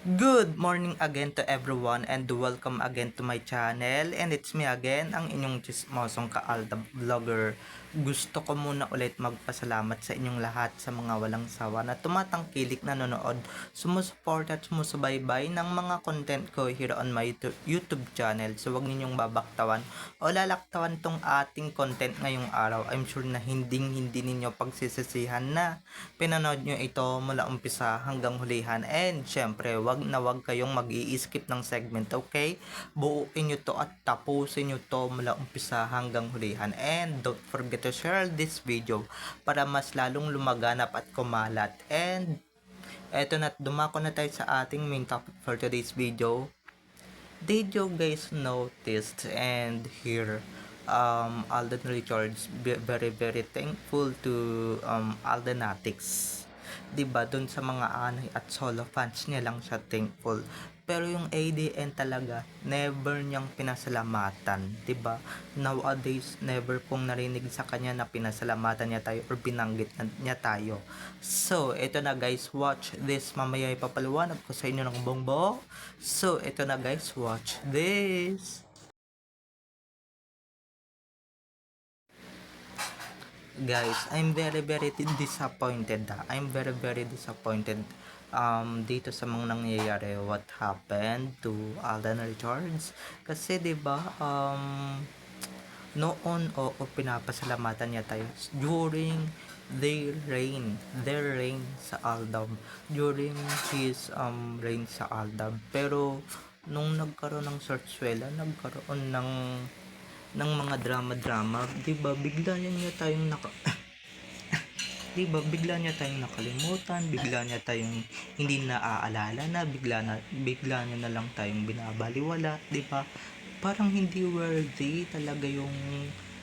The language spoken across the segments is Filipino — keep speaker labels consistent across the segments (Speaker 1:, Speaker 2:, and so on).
Speaker 1: Good morning again to everyone and welcome again to my channel, and it's me again, ang inyong chismosong kaalda vlogger. Gusto ko muna ulit magpasalamat sa inyong lahat sa mga walang sawa na tumatangkilik nanonood, sumusuport at sumusubaybay ng mga content ko here on my YouTube channel. So wag ninyong babaktawan o lalaktawan tong ating content ngayong araw. I'm sure na hindi ninyo pagsisisihan na pinanood nyo ito mula umpisa hanggang hulihan, and syempre wag kayong mag-i-skip ng segment, okay? Buuin nyo to at tapusin nyo to mula umpisa hanggang hulihan, and don't forget to share this video para mas lalong lumaganap at kumalat. And eto na, dumako na tayo sa ating main topic for today's video. Did you guys noticed and hear Alden Richards very thankful to Aldenatics, 'di ba? Doon sa mga anay at solo fans niya lang siya thankful, pero yung ADN talaga never niyang pinasalamatan, 'di ba? Nowadays never pong narinig sa kanya na pinasalamatan niya tayo or binanggit niya tayo. So ito na guys, watch this. Mamaya ipapaliwanag ko sa inyo ng buong. So ito na guys, watch this. Guys, I'm very disappointed. I'm very disappointed dito sa mga nangyayari, what happened to Alden Richards. Kasi 'di ba, noon o pinapasalamatan niya tayo during their reign sa Aldab, during his reign sa Aldab. Pero nung nagkaroon ng Sorsuela, nagkaroon ng mga drama, 'di ba? Bigla niya tayong 'di ba? Bigla niya tayong nakalimutan, bigla niya tayong hindi naaalala na, bigla niya na lang tayong binabaliwala, 'di ba? Parang hindi worthy talaga yung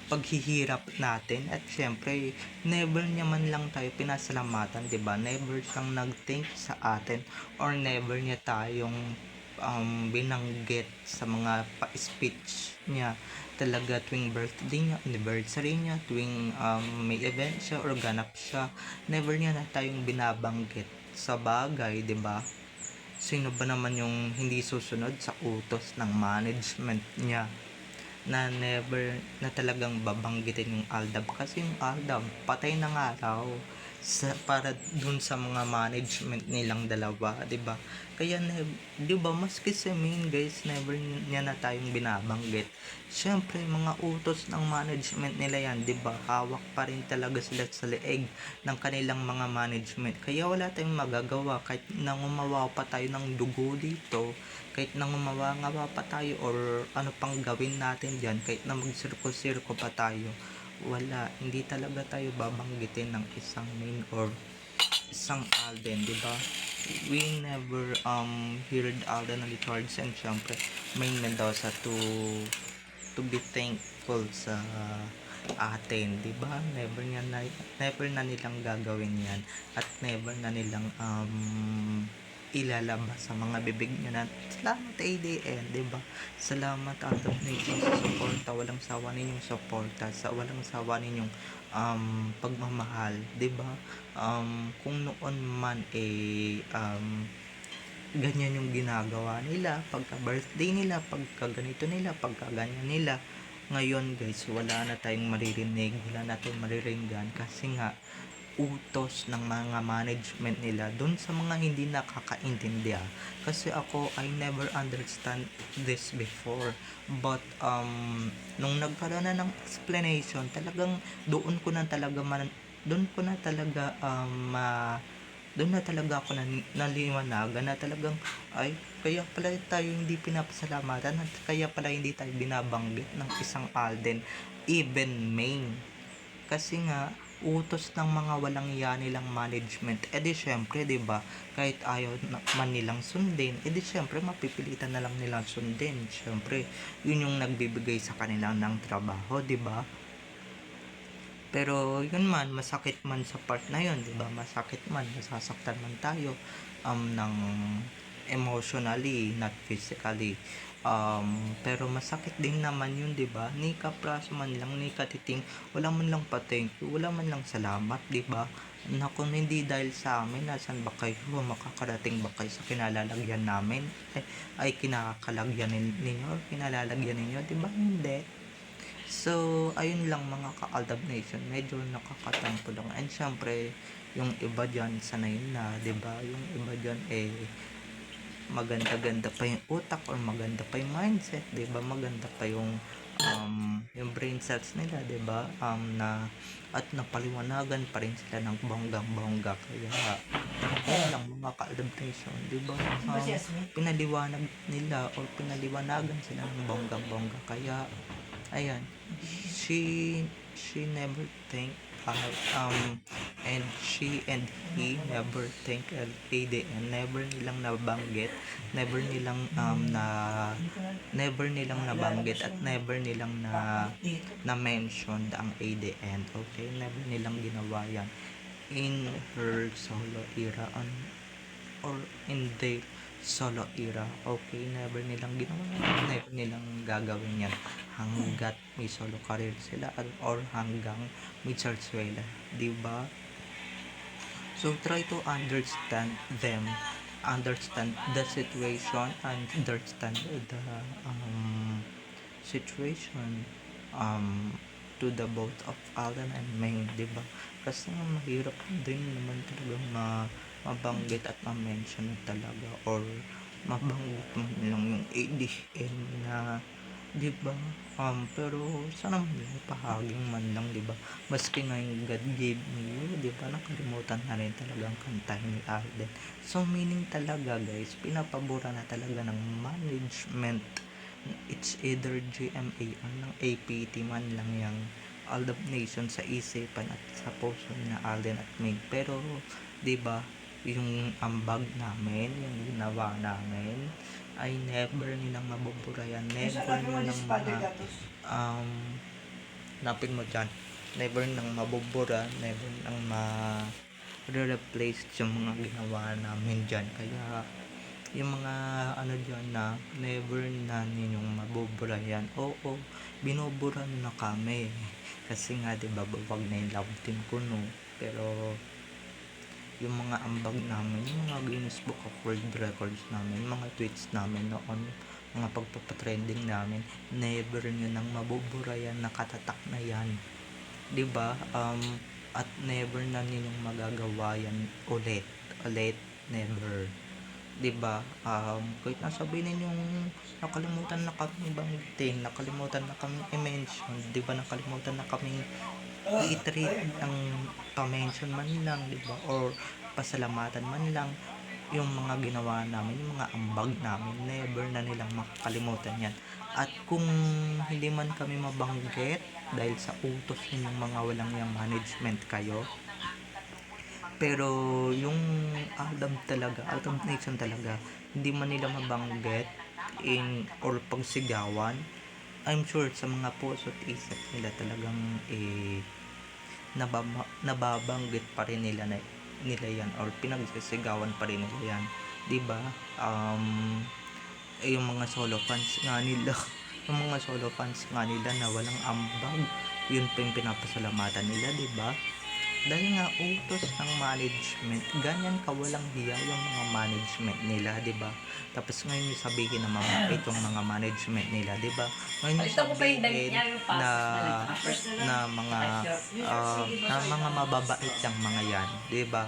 Speaker 1: paghihirap natin, at syempre never niya man lang tayo pinasalamatan, 'di ba? Never siyang nag-thank sa atin, or never niya tayong binanggit sa mga pa-speech niya talaga tuwing birthday niya, anniversary niya, tuwing may event siya or ganap siya. Never niya na tayong binabanggit sa bagay, 'di ba? Sino ba naman yung hindi susunod sa utos ng management niya na never na talagang babanggitin yung Aldab? Kasi yung Aldab patay na nga raw para dun sa mga management nilang dalawa, 'di ba? Kaya 'di ba, maski si Main guys, never niya na tayong binabanggit. Syempre mga utos ng management nila yan, 'di ba? Hawak pa rin talaga sila sa leeg ng kanilang mga management. Kaya wala tayong magagawa kahit nangumawa pa tayo ng dugo dito, kahit nangumawa pa tayo or ano pang gawin natin diyan, kahit na magsirko-sirko pa tayo, wala, hindi talaga tayo babanggitin ng isang Main or isang Alden, di ba? We never heard Alden Richards, and syempre Main Mendoza to be thankful sa atin, di ba? Never na nilang gagawin yan, at never na nilang ilalabas sa mga bibig nyo na salamat ADN, di ba? Salamat out of nation sa suporta, walang sawa ninyong suporta, sa walang sawa ninyong pagmamahal, di ba? Kung noon man ganyan yung ginagawa nila pagka birthday nila, pagka ganito nila, pagka ganyan nila, ngayon guys wala na tayong maririnig, wala na tayong mariringgan, kasi nga utos ng mga management nila dun sa mga hindi nakakaintindi. Kasi ako, I never understand this before, but nung nagkaroon na ng explanation, talagang doon ko na talaga doon na talaga ako naliwanagan na talagang ay, kaya pala tayo hindi pinapasalamatan, at kaya pala hindi tayo binabanggit ng isang Alden, even Main. Kasi nga utos ng mga walang iya nilang management, edi syempre 'di ba, kahit ayaw man nilang sundin, edi syempre mapipilitan na lang nilang sundin. Syempre yun yung nagbibigay sa kanila ng trabaho, 'di ba? Pero yun man, masakit man sa part na yun, 'di ba? Masakit man, nasasaktan man tayo ng emotionally, not physically. Pero masakit din naman yun, 'di ba? Ni kapraso man lang, ni katiting, wala man lang pa-thank you, wala man lang salamat, 'di ba? na kung hindi dahil sa amin, nasan ba kayo? Makakarating ba kayo sa kinalalagyan namin? Ay kinakalagyan ninyo or kinalalagyan ninyo? Di ba hindi? So, ayun lang mga ka-Aldab Nation, medyo nakakatampo lang. And syempre, yung iba dyan, sanay na, di ba? Yung iba dyan, maganda-ganda pa yung utak or maganda pa yung mindset, 'di ba? Maganda pa yung brain cells nila, 'di ba? Na at napaliwanagan pa rin sila ng bonggang-bongga, kaya ayun lang mga ka-adaptation, 'di ba? Pinaliwanag nila or pinaliwanagan sila ng bonggang-bongga, kaya ayan, she never think and she and he never think ADN, never nilang nabanggit, never nilang nabanggit at never nilang na mention ang ADN. Okay, never nilang ginawa yan in her solo era or in their solo era. Okay, never nilang ginawa yan, never nilang gagawin yan hanggat may solo career sila or hanggang may sarsuela, di ba? So try to understand them, understand the situation, understand the situation to the both of Alan and Ming, di ba? Kasi mahirap din naman talagang mabanggit at ma-mention talaga or mabanggit mo lang yung ADN na, di ba? Pero sana man lang pahaging man lang, di ba? Maski nga yung God gave me you, di ba? Nakalimutan na rin talagang kantahin ni Alden. So meaning talaga guys, pinapabura na talaga ng management. It's either GMA o ng APT man lang yung Aldab Nation sa isipan at sa puso na Alden at Mig. Pero, di ba, yung ambag namin, yung ginawa namin, ay never nilang mabubura yan. Never nilang napin mo dyan. Never nang mabubura, never nang re-replace yung mga ginawa namin dyan. Kaya, yung mga ano dyan na never na ninyong mabubura yan. Oo, binubura na kami. Kasi nga, diba, wag na yung love team ko, no? Pero, yung mga ambag namin, yung mga Guinness Book of World Records namin, mga tweets namin noon, mga pagpapatrending namin, never nyo nang mabubura yan, nakatatak na yan. Diba? At never na ninyong magagawa yan ulit, never. 'Di ba? Kahit nasabihin ninyong nakalimutan na kaming banggitin, nakalimutan na kaming i-mention, 'di ba? Nakalimutan na kaming i-treat ng pa-mention man lang, 'di ba? Or pasalamatan man lang yung mga ginawa namin, yung mga ambag namin, never na nilang makakalimutan yan. At kung hindi man kami mabanggit dahil sa utos ng mga walang yung management kayo, pero yung Aldab Nation talaga, hindi man nila mabanggit in or pagsigawan, I'm sure sa mga puso at isip nila talagang nababanggit pa rin nila yan or pinagsisigawan pa rin nila yan, 'di ba? Yung mga solo fans nga nila yung mga solo fans nga nila na walang ambag, yun pa yung pinapasalamatan nila, 'di ba? Dahil nga utos ng management, ganyan kawalang hiya yung mga management nila, 'di ba? Tapos ngayon yung sabihin na mabait yung mga management nila, 'di ba? Ngayon yung sabihin na mga mababait ang mga yan, 'di ba?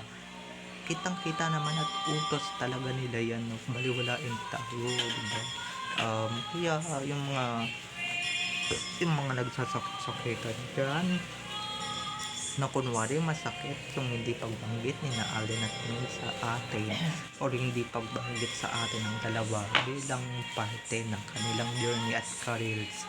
Speaker 1: Kitang-kita naman at utos talaga nila yan, no? Baliwalain tayo, 'di ba? Kaya yung mga nagsasakit-sakitan dyan, na kunwari masakit yung hindi pagbanggit ni na Alden at Ming sa atin o hindi pagbanggit sa atin ng dalawa bilang parte ng kanilang journey at careers,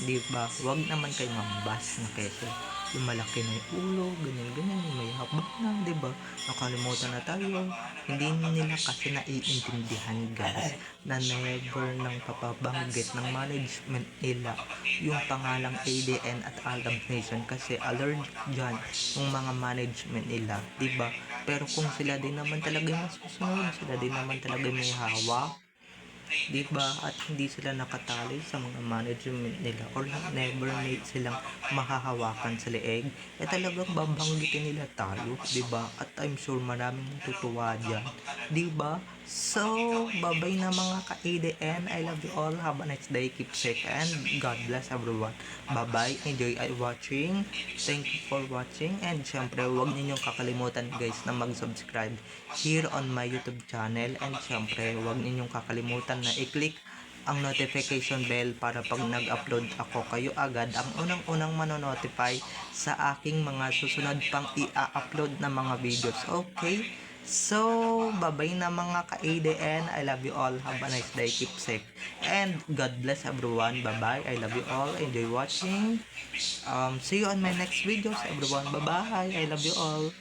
Speaker 1: di ba? Wag naman kayo mambas na keso yung malaki na yung ulo, ganyan yung may habang na, di ba? Nakalimutan na tayo, hindi nila kasi naiintindihan guys na never nang papabanggit ng management nila yung pangalang ADN at Aldab Nation kasi allergic dyan yung mga management nila, di ba? Pero kung sila din naman talaga yung masusunod, sila din naman talaga may hawak, 'di ba? At hindi sila nakatali sa mga management nila or never may silang mahahawakan sa leeg, talagang babanggitin nila tayo, 'di ba? At I'm sure maraming matutuwa diyan, 'di ba? So, babay na mga ka-ADN. I love you all. Have a nice day. Keep safe and God bless everyone. Bye-bye. Enjoy watching. Thank you for watching. And syempre, huwag ninyong kakalimutan guys na mag-subscribe here on my YouTube channel. And syempre, huwag ninyong kakalimutan na i-click ang notification bell para pag nag-upload ako, kayo agad ang unang-unang manonotify sa aking mga susunod pang i-upload na mga videos. Okay? So, babay na mga ka-ADN. I love you all. Have a nice day. Keep safe. And God bless everyone. Bye-bye. I love you all. Enjoy watching. See you on my next videos, everyone. Bye-bye. I love you all.